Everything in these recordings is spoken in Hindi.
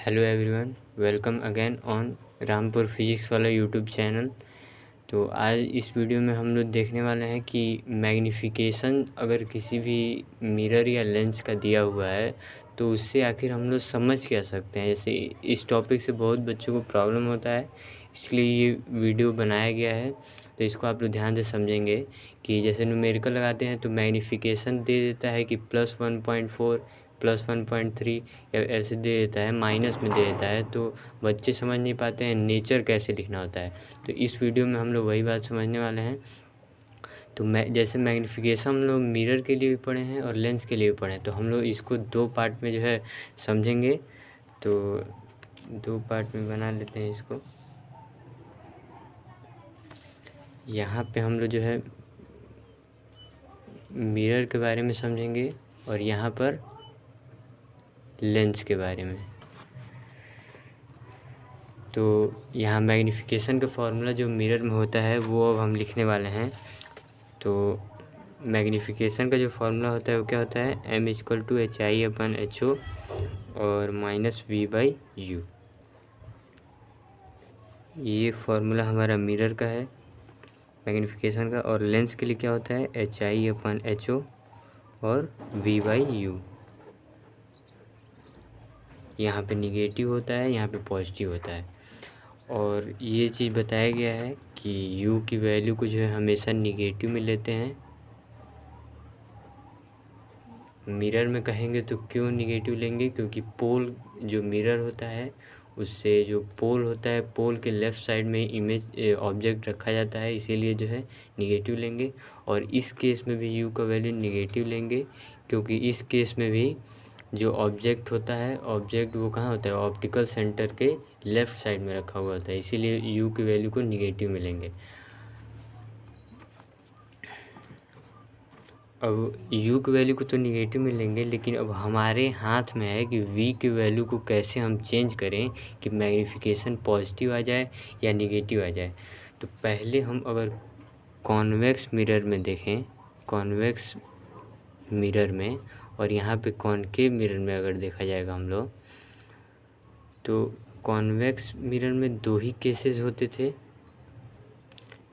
Hello everyone, welcome again on Rampur physics वाला यूट्यूब चैनल। तो आज इस वीडियो में हम लोग देखने वाले हैं कि मैग्नीफिकेशन अगर किसी भी मिरर या लेंस का दिया हुआ है तो उससे आखिर हम लोग समझ क्या सकते हैं। जैसे इस टॉपिक से बहुत बच्चों को प्रॉब्लम होता है, इसलिए ये वीडियो बनाया गया है। तो इसको आप लोग ध्यान से समझेंगे कि जैसे न्यूमेरिकल लगाते हैं तो मैग्नीफिकेशन दे देता है कि +1.4 +1.3 या ऐसे दे देता है, माइनस में दे देता है, तो बच्चे समझ नहीं पाते हैं नेचर कैसे लिखना होता है। तो इस वीडियो में हम लोग वही बात समझने वाले हैं। तो जैसे मैग्नीफिकेशन हम लोग मिरर के लिए भी पढ़े हैं और लेंस के लिए भी पढ़े हैं, तो हम लोग इसको दो पार्ट में जो है समझेंगे। तो दो पार्ट में बना लेते हैं इसको। यहाँ पे हम लोग जो है मिरर के बारे में समझेंगे और यहाँ पर लेंस के बारे में। तो यहाँ मैग्नीफिकेशन का फॉर्मूला जो मिरर में होता है वो अब हम लिखने वाले हैं। तो मैग्नीफिकेशन का जो फार्मूला होता है वो क्या होता है, m=hi/ho और -v/u। ये फार्मूला हमारा मिरर का है मैग्नीफिकेशन का। और लेंस के लिए क्या होता है, hi/ho और v/u। यहाँ पे निगेटिव होता है, यहाँ पे पॉजिटिव होता है। और ये चीज़ बताया गया है कि u की वैल्यू को जो है हमेशा निगेटिव में लेते हैं। मिरर में कहेंगे तो क्यों निगेटिव लेंगे, क्योंकि पोल जो मिरर होता है उससे जो पोल होता है, पोल के लेफ़्ट साइड में इमेज ऑब्जेक्ट रखा जाता है, इसीलिए जो है निगेटिव लेंगे। और इस केस में भी u का वैल्यू निगेटिव लेंगे, क्योंकि इस केस में भी जो ऑब्जेक्ट होता है, ऑब्जेक्ट वो कहाँ होता है, ऑप्टिकल सेंटर के लेफ़्ट साइड में रखा हुआ होता है, इसीलिए u की वैल्यू को निगेटिव में लेंगे। अब u की वैल्यू को तो निगेटिव में लेंगे, लेकिन अब हमारे हाथ में है कि v की वैल्यू को कैसे हम चेंज करें कि मैग्नीफिकेशन पॉजिटिव आ जाए या निगेटिव आ जाए। तो पहले हम अगर कॉन्वेक्स मिरर में देखें, कॉन्वेक्स मिरर में, और यहाँ पे कॉनकेव मिरर में अगर देखा जाएगा हम लोग, तो कॉन्वेक्स मिरर में 2 ही केसेस होते थे,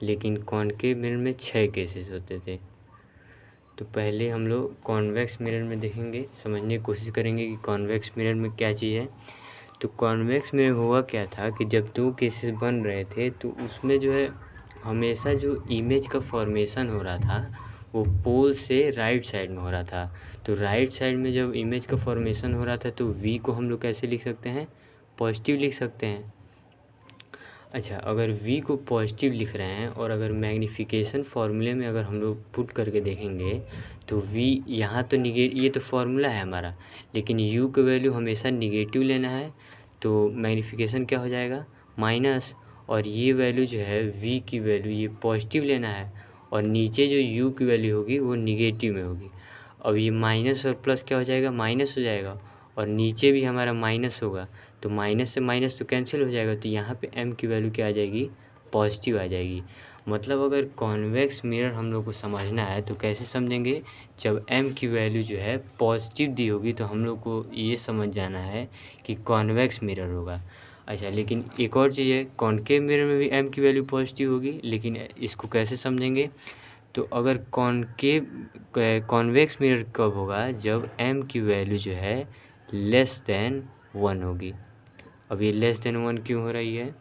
लेकिन कॉनकेव मिरर में 6 केसेस होते थे। तो पहले हम लोग कॉन्वेक्स मिरर में देखेंगे, समझने की कोशिश करेंगे कि कॉन्वेक्स मिरर में क्या चीज़ है। तो कॉन्वेक्स मिरर हुआ क्या था कि जब 2 केसेस बन रहे थे तो उसमें जो है हमेशा जो इमेज का फॉर्मेशन हो रहा था वो पोल से राइट साइड में हो रहा था। तो राइट साइड में जब इमेज का फॉर्मेशन हो रहा था तो v को हम लोग कैसे लिख सकते हैं, पॉजिटिव लिख सकते हैं। अच्छा, अगर v को पॉजिटिव लिख रहे हैं और अगर मैग्नीफिकेशन फार्मूले में अगर हम लोग पुट करके देखेंगे तो v यहाँ तो ये तो फार्मूला है हमारा, लेकिन u की वैल्यू हमेशा निगेटिव लेना है। तो मैग्नीफिकेशन क्या हो जाएगा, माइनस, और ये वैल्यू जो है v की वैल्यू ये पॉजिटिव लेना है, और नीचे जो u की वैल्यू होगी वो निगेटिव में होगी। अब ये माइनस और प्लस क्या हो जाएगा, माइनस हो जाएगा, और नीचे भी हमारा माइनस होगा, तो माइनस से माइनस तो कैंसिल हो जाएगा। तो यहाँ पे m की वैल्यू क्या आ जाएगी, पॉजिटिव आ जाएगी। मतलब अगर कॉन्वेक्स मिरर हम लोग को समझना है तो कैसे समझेंगे, जब m की वैल्यू जो है पॉजिटिव दी होगी तो हम लोग को ये समझ जाना है कि कॉन्वेक्स मिरर होगा। अच्छा, लेकिन एक और चीज़ है, कॉनकेव मिरर में भी m की वैल्यू पॉजिटिव होगी, लेकिन इसको कैसे समझेंगे। तो अगर कॉन्वेक्स मिरर कब होगा, जब m की वैल्यू जो है <1 होगी। अब ये <1 क्यों हो रही है,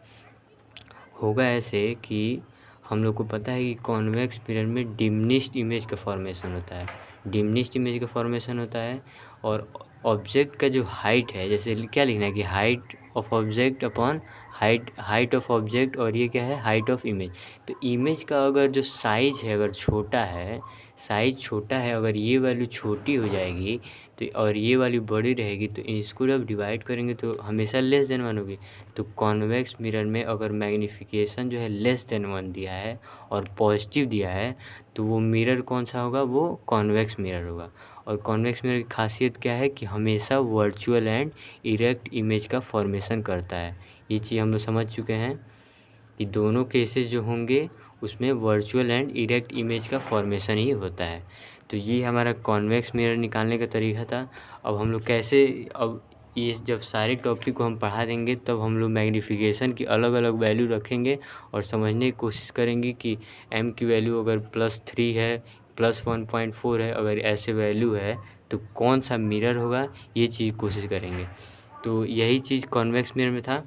होगा ऐसे कि हम लोग को पता है कि कॉन्वेक्स मिरर में डिमिनिश्ड इमेज का फॉर्मेशन होता है, डिमिनिश्ड इमेज का फॉर्मेशन होता है। और ऑब्जेक्ट का जो हाइट है, जैसे क्या लिखना है कि height of object upon height of object, और ये क्या है, हाइट ऑफ इमेज। तो इमेज का अगर जो साइज है, अगर छोटा है, साइज छोटा है, अगर ये वैल्यू छोटी हो जाएगी तो और ये वैल्यू बड़ी रहेगी, तो इसको जब डिवाइड करेंगे तो हमेशा <1 होगी। तो कॉन्वेक्स मिरर में अगर मैग्नीफिकेशन जो है <1 दिया है और पॉजिटिव दिया है तो वो मिरर कौन सा होगा, वो कॉन्वेक्स मिरर होगा। और कॉन्वेक्स मिरर की खासियत क्या है कि हमेशा वर्चुअल एंड इरेक्ट इमेज का फॉर्मेशन करता है। ये चीज़ हम लोग समझ चुके हैं कि दोनों केसेस जो होंगे उसमें वर्चुअल एंड इरेक्ट इमेज का फॉर्मेशन ही होता है। तो ये हमारा कॉन्वेक्स मिरर निकालने का तरीका था। अब हम लोग कैसे, अब ये जब सारे टॉपिक को हम पढ़ा देंगे तब हम लोग मैग्नीफिकेशन की अलग अलग वैल्यू रखेंगे और समझने की कोशिश करेंगे कि m की वैल्यू अगर +3 है, +1.4 है, अगर ऐसे वैल्यू है तो कौन सा मिरर होगा, ये चीज़ कोशिश करेंगे। तो यही चीज़ कॉन्वेक्स मिरर में था।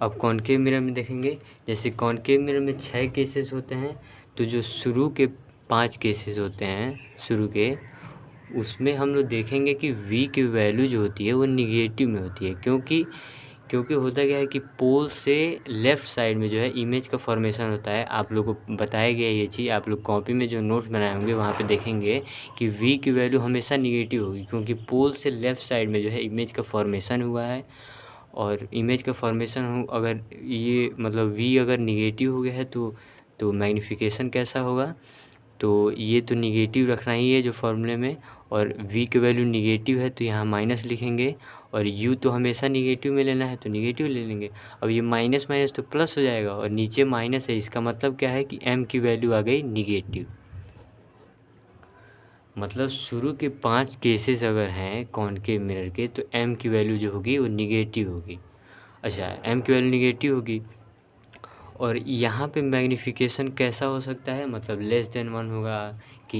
अब कॉनकेव मिरर में देखेंगे, जैसे कॉनकेव मिरर में 6 केसेस होते हैं, तो जो शुरू के 5 केसेस होते हैं शुरू के, उसमें हम लोग देखेंगे कि v की वैल्यू जो होती है वो निगेटिव में होती है। क्योंकि होता क्या है कि पोल से लेफ़्ट साइड में जो है इमेज का फॉर्मेशन होता है। आप लोगों को बताया गया ये चीज़, आप लोग कॉपी में जो नोट्स बनाए होंगे वहाँ पे देखेंगे कि v की वैल्यू हमेशा निगेटिव होगी, क्योंकि पोल से लेफ़्ट साइड में जो है इमेज का फॉर्मेशन हुआ है। और इमेज का फॉर्मेशन हो अगर ये मतलब v अगर निगेटिव हो गया है तो मैग्नीफिकेशन कैसा होगा, तो ये तो निगेटिव रखना ही है जो फॉर्मूले में। और v की वैल्यू निगेटिव है तो यहाँ माइनस लिखेंगे, और u तो हमेशा निगेटिव में लेना है तो निगेटिव ले लेंगे। अब ये माइनस माइनस तो प्लस हो जाएगा, और नीचे माइनस है, इसका मतलब क्या है कि m की वैल्यू आ गई निगेटिव। मतलब शुरू के 5 केसेस अगर हैं कॉनकेव मिरर के, तो m की वैल्यू जो होगी वो निगेटिव होगी। अच्छा, m की वैल्यू निगेटिव होगी। और यहाँ पे मैग्नीफिकेशन कैसा हो सकता है, मतलब लेस देन 1 होगा कि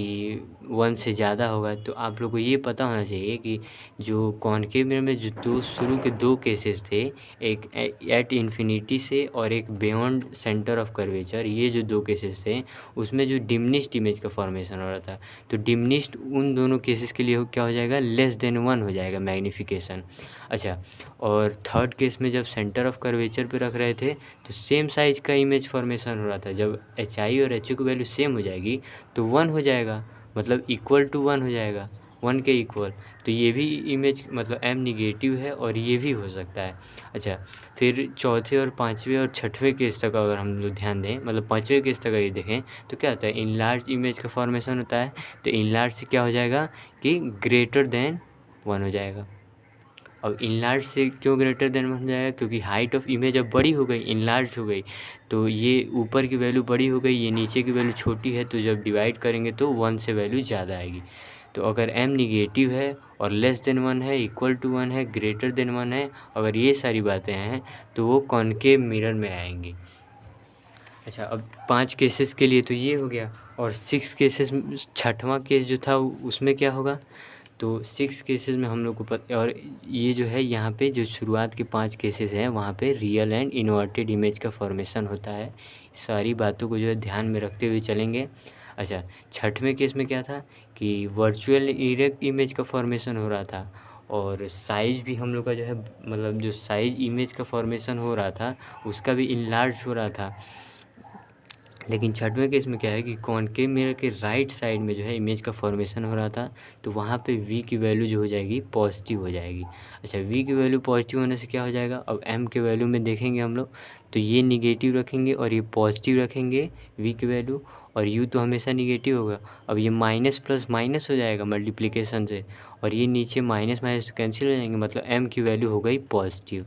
1 से ज़्यादा होगा। तो आप लोग को ये पता होना चाहिए कि जो कॉनकेव मिरर में जो शुरू के 2 केसेस थे, एक एट इन्फिनिटी से और एक बियॉन्ड सेंटर ऑफ कर्वेचर, ये जो 2 केसेस थे उसमें जो डिमिनिश्ड इमेज का फॉर्मेशन हो रहा था, तो डिमिनिश्ड उन दोनों केसेस के लिए क्या हो जाएगा, लेस देन 1 हो जाएगा मैग्नीफिकेशन। अच्छा, और थर्ड केस में जब सेंटर ऑफ कर्वेचर पे रख रहे थे तो सेम साइज़ का इमेज फॉर्मेशन हो रहा था। जब HI और HO की वैल्यू सेम हो जाएगी तो 1 हो जाएगा, मतलब इक्वल टू 1 हो जाएगा, 1 के इक्वल। तो ये भी इमेज मतलब m निगेटिव है और ये भी हो सकता है। अच्छा, फिर चौथे और पाँचवें और छठवें केस तक अगर हम लोग ध्यान दें, मतलब पाँचवें केस तक अगर ये देखें तो क्या होता है, इनलार्ज इमेज का फॉर्मेशन होता है। तो इनलार्ज से क्या हो जाएगा कि ग्रेटर देन 1 हो जाएगा। अब इनलार्ज से क्यों ग्रेटर देन 1 हो जाएगा, क्योंकि हाइट ऑफ इमेज अब बड़ी हो गई, इनलार्ज हो गई, तो ये ऊपर की वैल्यू बड़ी हो गई, ये नीचे की वैल्यू छोटी है, तो जब डिवाइड करेंगे तो 1 से वैल्यू ज़्यादा आएगी। तो अगर m निगेटिव है और लेस देन 1 है, इक्वल टू 1 है, ग्रेटर देन 1 है, अगर ये सारी बातें हैं तो वो कॉनकेव मिरर में आएंगी। अच्छा, अब 5 केसेस के लिए तो ये हो गया, और 6 केसेस, छठवां केस जो था उसमें क्या होगा, तो 6 केसेस में हम लोग को और ये जो है यहाँ पे जो शुरुआत के 5 केसेस हैं वहाँ पे रियल एंड इन्वर्टेड इमेज का फॉर्मेशन होता है। सारी बातों को जो है ध्यान में रखते हुए चलेंगे। अच्छा, छठवें केस में क्या था कि वर्चुअल इरेक्ट इमेज का फॉर्मेशन हो रहा था, और साइज़ भी हम लोग का जो है, मतलब जो साइज़ इमेज का फॉर्मेशन हो रहा था उसका भी इनलार्ज हो रहा था। लेकिन छठवें केस में क्या है कि कॉनकेव मिरर के राइट साइड में जो है इमेज का फॉर्मेशन हो रहा था, तो वहाँ पे v की वैल्यू जो हो जाएगी पॉजिटिव हो जाएगी। अच्छा, v की वैल्यू पॉजिटिव होने से क्या हो जाएगा, अब m के वैल्यू में देखेंगे हम लोग, तो ये निगेटिव रखेंगे और ये पॉजिटिव रखेंगे v की वैल्यू, और u तो हमेशा निगेटिव होगा। अब ये माइनस प्लस माइनस हो जाएगा मल्टीप्लिकेशन से, और ये नीचे माइनस माइनस कैंसिल हो जाएंगे, मतलब m की वैल्यू हो गई पॉजिटिव।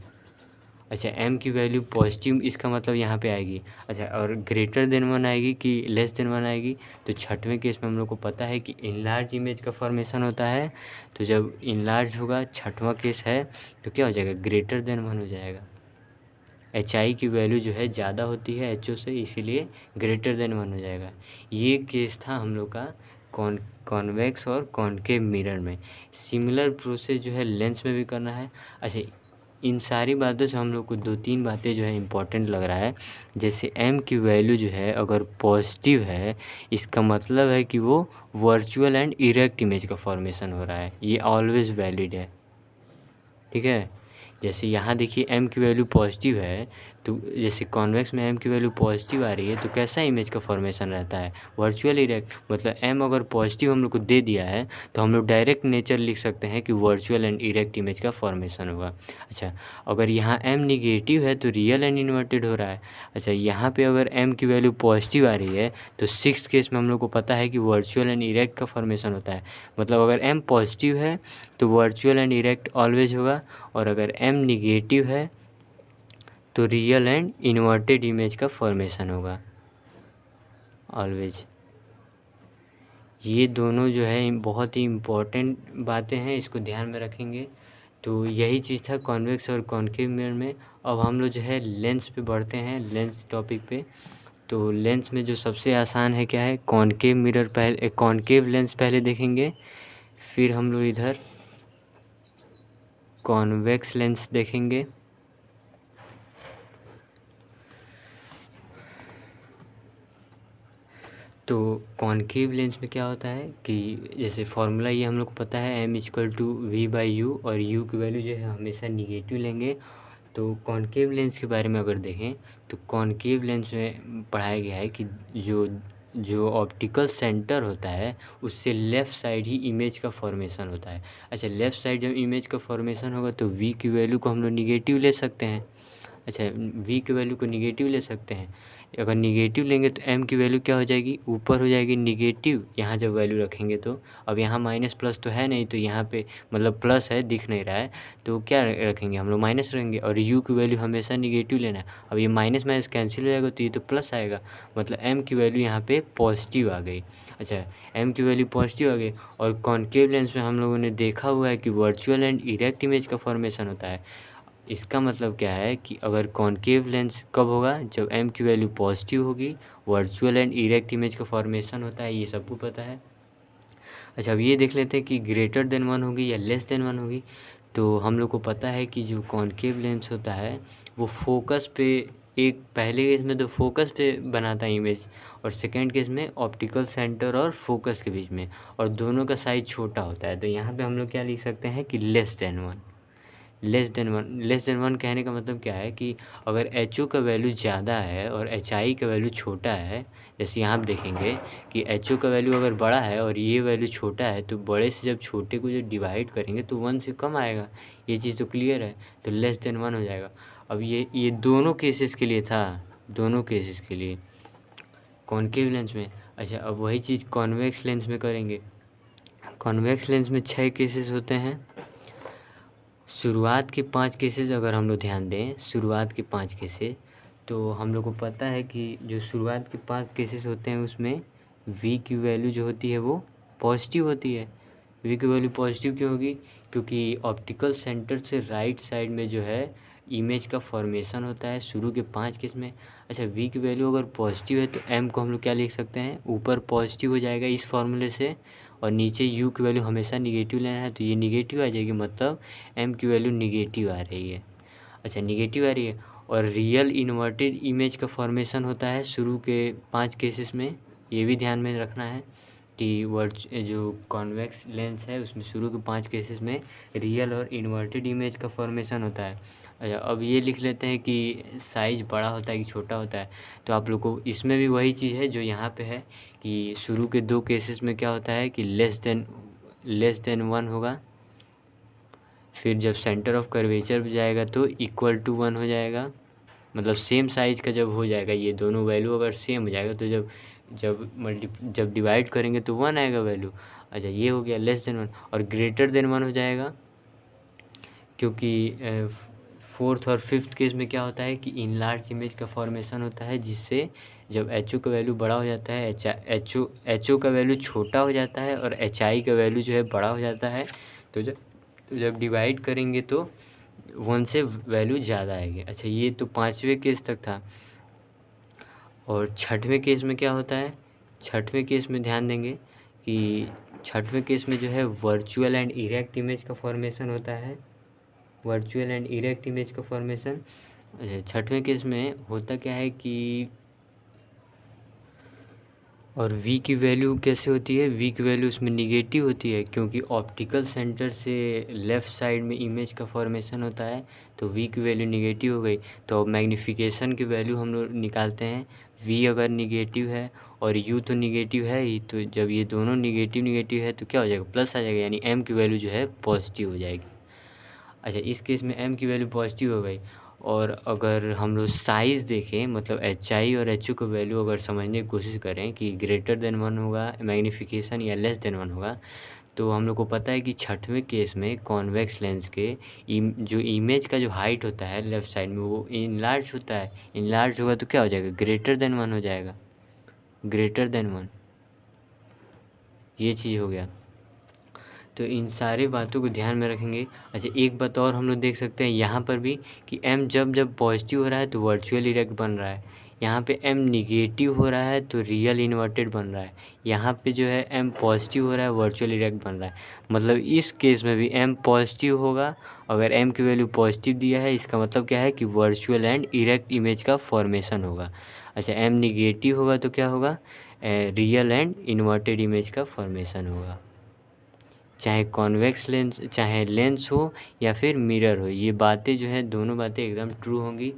अच्छा, m की वैल्यू पॉजिटिव, इसका मतलब यहाँ पे आएगी। अच्छा, और ग्रेटर देन 1 आएगी कि लेस देन 1 आएगी, तो छठवें केस में हम लोग को पता है कि इनलार्ज इमेज का फॉर्मेशन होता है, तो जब इनलार्ज होगा, छठवां केस है, तो क्या हो जाएगा, ग्रेटर देन 1 हो जाएगा। HI की वैल्यू जो है ज़्यादा होती है HO से, इसीलिए ग्रेटर देन 1 हो जाएगा। ये केस था हम लोग का कॉन्वेक्स और कॉनकेव मिरर में। सिमिलर प्रोसेस जो है लेंस में भी करना है। अच्छा, इन सारी बातों से हम लोग को 2-3 बातें जो है इम्पोर्टेंट लग रहा है। जैसे m की वैल्यू जो है अगर पॉजिटिव है, इसका मतलब है कि वो वर्चुअल एंड इरेक्ट इमेज का फॉर्मेशन हो रहा है, ये ऑलवेज़ वैलिड है। ठीक है, जैसे यहाँ देखिए m की वैल्यू पॉजिटिव है, तो जैसे कॉन्वेक्स में m की वैल्यू पॉजिटिव आ रही है तो कैसा इमेज का फॉर्मेशन रहता है, वर्चुअल इरेक्ट। मतलब m अगर पॉजिटिव हम लोग को दे दिया है तो हम लोग डायरेक्ट नेचर लिख सकते हैं कि वर्चुअल एंड इरेक्ट इमेज का फॉर्मेशन होगा। अच्छा, अगर यहाँ m निगेटिव है तो रियल एंड इन्वर्टेड हो रहा है। अच्छा, यहाँ पे अगर m की वैल्यू पॉजिटिव आ रही है तो 6th केस में हम लोग को पता है कि वर्चुअल एंड इरेक्ट का फॉर्मेशन होता है। मतलब अगर m पॉजिटिव है तो वर्चुअल एंड इरेक्ट ऑलवेज होगा, और अगर m निगेटिव है तो रियल एंड इन्वर्टेड इमेज का फॉर्मेशन होगा ऑलवेज। ये दोनों जो है बहुत ही इम्पोर्टेंट बातें हैं, इसको ध्यान में रखेंगे तो यही चीज़ था कॉन्वेक्स और कॉनकेव मिरर में। अब हम लोग जो है लेंस पे बढ़ते हैं, लेंस टॉपिक पे। तो लेंस में जो सबसे आसान है क्या है, कॉनकेव मिरर पहले, कॉनकेव लेंस पहले देखेंगे, फिर हम लोग इधर कॉन्वेक्स लेंस देखेंगे। तो कॉनकेव लेंस में क्या होता है कि जैसे फॉर्मूला ये हम लोग को पता है, m=v/u, और u की वैल्यू जो है हमेशा निगेटिव लेंगे। तो कॉनकेव लेंस के बारे में अगर देखें तो कॉनकेव लेंस में पढ़ाया गया है कि जो जो ऑप्टिकल सेंटर होता है उससे लेफ़्ट साइड ही इमेज का फॉर्मेशन होता है। अच्छा, लेफ़्ट साइड जब इमेज का फॉर्मेशन होगा तो v की वैल्यू को हम लोग निगेटिव ले सकते हैं। अच्छा, v की वैल्यू को निगेटिव ले सकते हैं। अगर निगेटिव लेंगे तो m की वैल्यू क्या हो जाएगी, ऊपर हो जाएगी निगेटिव, यहाँ जब वैल्यू रखेंगे तो। अब यहाँ माइनस प्लस तो है नहीं, तो यहाँ पे मतलब प्लस है, दिख नहीं रहा है, तो क्या रखेंगे हम लोग, माइनस रखेंगे। और u की वैल्यू हमेशा निगेटिव लेना है। अब ये माइनस माइनस कैंसिल हो जाएगा तो ये तो प्लस आएगा, मतलब m की वैल्यू यहाँ पे पॉजिटिव आ गई। अच्छा, m की वैल्यू पॉजिटिव आ गई। और कॉनकेव लेंस में हम लोगों ने देखा हुआ है कि वर्चुअल एंड इरेक्ट इमेज का फॉर्मेशन होता है। इसका मतलब क्या है कि अगर कॉनकेव लेंस कब होगा, जब m की वैल्यू पॉजिटिव होगी, वर्चुअल एंड इरेक्ट इमेज का फॉर्मेशन होता है, ये सबको पता है। अच्छा, अब ये देख लेते हैं कि ग्रेटर देन 1 होगी या लेस देन 1 होगी। तो हम लोग को पता है कि जो कॉनकेव लेंस होता है वो फोकस पे, एक पहले केस में तो फोकस पे बनाता है इमेज, और सेकेंड केस में ऑप्टिकल सेंटर और फोकस के बीच में, और दोनों का साइज छोटा होता है। तो यहाँ पे हम लोग क्या लिख सकते हैं कि less than 1। Less than one कहने का मतलब क्या है कि अगर एच ओ का वैल्यू ज़्यादा है और एच आई का वैल्यू छोटा है, जैसे यहाँ आप देखेंगे कि एच ओ का वैल्यू अगर बड़ा है और ये वैल्यू छोटा है, तो बड़े से जब छोटे को जब डिवाइड करेंगे तो 1 से कम आएगा। ये चीज़ तो क्लियर है, तो लेस देन 1 हो जाएगा। अब ये दोनों केसेस के लिए था, दोनों केसेस के लिए कॉनकेव लेंस में। अच्छा, अब वही चीज़ कॉन्वेक्स लेंस में करेंगे। कॉन्वेक्स लेंस में 6 केसेस होते हैं। शुरुआत के 5 केसेस अगर हम लोग ध्यान दें, शुरुआत के 5 केसेस, तो हम लोग को पता है कि जो शुरुआत के 5 केसेस होते हैं उसमें v की वैल्यू जो होती है वो पॉजिटिव होती है। v की वैल्यू पॉजिटिव क्यों होगी, क्योंकि ऑप्टिकल सेंटर से राइट साइड में जो है इमेज का फॉर्मेशन होता है शुरू के 5 केस में। अच्छा, v की वैल्यू अगर पॉजिटिव है तो m को हम लोग क्या लिख सकते हैं, ऊपर पॉजिटिव हो जाएगा इस फॉर्मूले से, और नीचे u की वैल्यू हमेशा निगेटिव लेना है, तो ये निगेटिव आ जाएगी, मतलब m की वैल्यू निगेटिव आ रही है। अच्छा, निगेटिव आ रही है। और रियल इन्वर्टेड इमेज का फॉर्मेशन होता है शुरू के 5 केसेस में, ये भी ध्यान में रखना है कि जो कॉन्वेक्स लेंस है उसमें शुरू के 5 केसेस में रियल और इन्वर्टेड इमेज का फॉर्मेशन होता है। अच्छा, अब ये लिख लेते हैं कि साइज़ बड़ा होता है कि छोटा होता है। तो आप लोग को इसमें भी वही चीज़ है जो यहाँ पे है कि शुरू के 2 केसेस में क्या होता है कि लेस देन 1 होगा, फिर जब सेंटर ऑफ कर्वेचर पे जाएगा तो इक्वल टू 1 हो जाएगा, मतलब सेम साइज़ का जब हो जाएगा, ये दोनों वैल्यू अगर सेम हो जाएगा तो जब डिवाइड करेंगे तो 1 आएगा वैल्यू। अच्छा, ये हो गया लेस देन 1। और ग्रेटर देन 1 हो जाएगा, क्योंकि फोर्थ और फिफ्थ केस में क्या होता है कि इनलार्ज इमेज का फॉर्मेशन होता है, जिससे जब एच ओ का वैल्यू बड़ा हो जाता है, एच ओ का वैल्यू छोटा हो जाता है और एच आई का वैल्यू जो है बड़ा हो जाता है, तो जब डिवाइड करेंगे तो 1 से वैल्यू ज़्यादा आएगी। अच्छा, ये तो 5वें केस तक था। और 6वें केस में क्या होता है, 6वें केस में ध्यान देंगे कि 6वें केस में जो है वर्चुअल एंड इरेक्ट इमेज का फॉर्मेशन होता है, वर्चुअल एंड इरेक्ट इमेज का फॉर्मेशन। 6वें केस में होता क्या है कि, और v की वैल्यू कैसे होती है, v की वैल्यू उसमें निगेटिव होती है, क्योंकि ऑप्टिकल सेंटर से लेफ़्ट साइड में इमेज का फॉर्मेशन होता है, तो v की वैल्यू निगेटिव हो गई। तो मैग्नीफिकेशन की वैल्यू हम लोग निकालते हैं, v अगर निगेटिव है और u तो निगेटिव है ही, तो जब ये दोनों निगेटिव है तो क्या हो जाएगा, प्लस आ जाएगा, यानी m की वैल्यू जो है पॉजिटिव हो जाएगी। अच्छा, इस केस में m की वैल्यू पॉजिटिव हो गई। और अगर हम लोग साइज़ देखें, मतलब एच आई और एच ओ का वैल्यू अगर समझने की कोशिश करें कि ग्रेटर देन 1 होगा मैग्नीफिकेशन या लेस देन 1 होगा, तो हम लोग को पता है कि 6वें केस में कॉन्वेक्स लेंस के जो इमेज का जो हाइट होता है लेफ़्ट साइड में वो इनलार्ज होता है, इनलार्ज होगा तो क्या हो जाएगा, ग्रेटर देन 1 हो जाएगा, ग्रेटर देन 1, ये चीज़ हो गया। तो इन सारी बातों को ध्यान में रखेंगे। अच्छा, एक बात और हम लोग देख सकते हैं यहाँ पर भी कि m जब जब पॉजिटिव हो रहा है तो वर्चुअल इरेक्ट बन रहा है, यहाँ पे m निगेटिव हो रहा है तो रियल इन्वर्टेड बन रहा है, यहाँ पे जो है m पॉजिटिव हो रहा है वर्चुअल इरेक्ट बन रहा है। मतलब इस केस में भी m पॉजिटिव होगा, अगर m की वैल्यू पॉजिटिव दिया है इसका मतलब क्या है कि वर्चुअल एंड इरेक्ट इमेज का फॉर्मेशन होगा। अच्छा, m निगेटिव होगा तो क्या होगा, रियल एंड इन्वर्टेड इमेज का फॉर्मेशन होगा, चाहे कॉन्वेक्स लेंस, चाहे लेंस हो या फिर मिरर हो। ये बातें जो है दोनों बातें एकदम ट्रू होंगी।